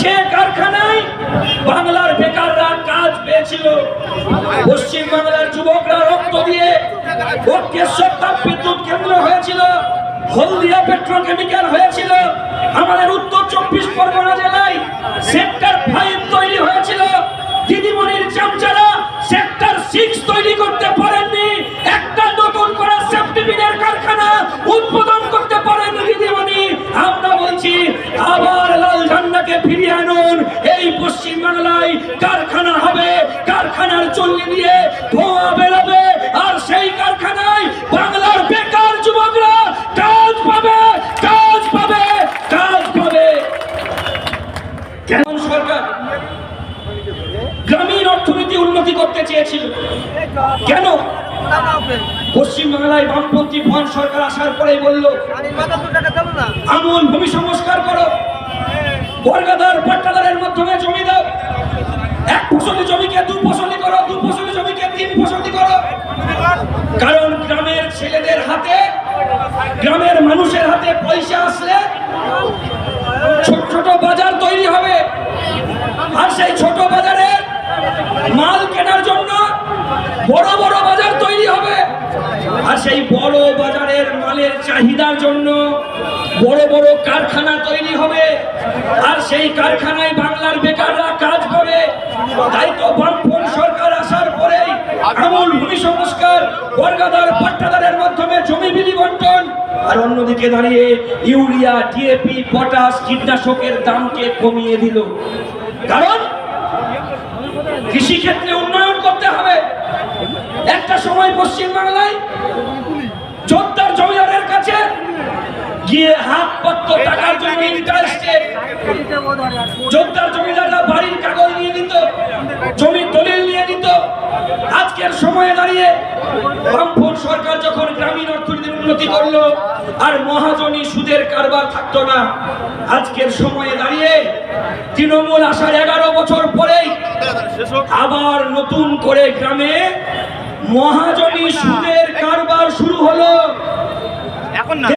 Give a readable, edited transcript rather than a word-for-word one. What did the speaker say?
যে কারখানায় বাংলার বেকাররা কাজ পেয়েছিল, পশ্চিম বাংলার যুবকরা রক্ত দিয়ে বক্রেশ্বর তাপবিদ্যুৎ কেন্দ্র হয়েছিল, হলদিয়া পেট্রোকেমিক্যাল হয়েছিল, আমাদের উত্তর 24 পরগনা জেলায় সেক্টর 5 তৈরি হয়েছিল। দিদিমণির চামচারা সেক্টর 6 তৈরি করতে পারেননি, একটা নতুন করে সেফটি পিনের কারখানা উদ্বোধন করতে পারেন দিদিমণি। আমরা বলছি আবার লাল ঝান্ডাকে ফিরিয়ে আনুন, এই পশ্চিম বাংলায় কারখানা হবে, কারখানার চল্লি দিয়ে ধোঁয়া বেরোবে, আর সেই কারখানায় বাংলার বেকার যুবকরা কাজ পাবে, কাজ পাবে, কাজ পাবে। কেমন সরকার গ্রামীণ অর্থনীতি উন্নতি করতে চেয়েছিল, কেন? পশ্চিম বাংলায় বামপন্থী ফন সরকার আসার পরে বলল আমূল ভূমি সংস্কার করো, বর্গাদার পাট্টাদারের মাধ্যমে জমি দাও, 1 ফসলি জমিকে 2 ফসলি করো, 2 ফসলি জমিকে 3 ফসলি করো। কারণ গ্রামের ছেলেদের হাতে, গ্রামের মানুষের হাতে পয়সা আসলে ছোট ছোট বাজার তৈরি হবে, আর সেই ছোট বাজারে মাল কেনার জন্য বড় বড় বাজার তৈরি হবে, আর সেই বড় বাজারের মালের চাহিদার জন্য বড় বড় কারখানা তৈরি হবে, আর সেই কারখানায় বাংলার বেকাররা কাজ পাবে। তাই তো বামপন্থী সরকার আসার পরেই আমূল ভূমি সংস্কার, বর্গাদার পাট্টাদারের মাধ্যমে জমি বিলি বন্টন, আর অন্যদিকে দাঁড়িয়ে ইউরিয়া, ডিএপি, পটাশ, কীটনাশকের দামকে কমিয়ে দিল। কারণ কৃষি ক্ষেত্রে উন্নয়ন করতে হবে। একটা সময় পশ্চিম বাংলায় জোরদার জমিদারের কাছে গিয়ে হাত পাত্র টাকার জন্য ইন্টারেস্টে জোরদার জমিদাররা বাড়ির কাগজ নিয়ে নিত, জমির দলিল নিয়ে নিত। আজকের সময়ে দাঁড়িয়ে বামপন্থী সরকার যখন গ্রামীণ অর্থনীতির উন্নতি করলো, আর মহাজনী সুদের কারবার থাকতো না। আজকের সময়ে দাঁড়িয়ে তৃণমূল আসার 11 বছর পরেই আবার নতুন করে গ্রামে মহাজনী সুদের কারবার শুরু হলো। এখন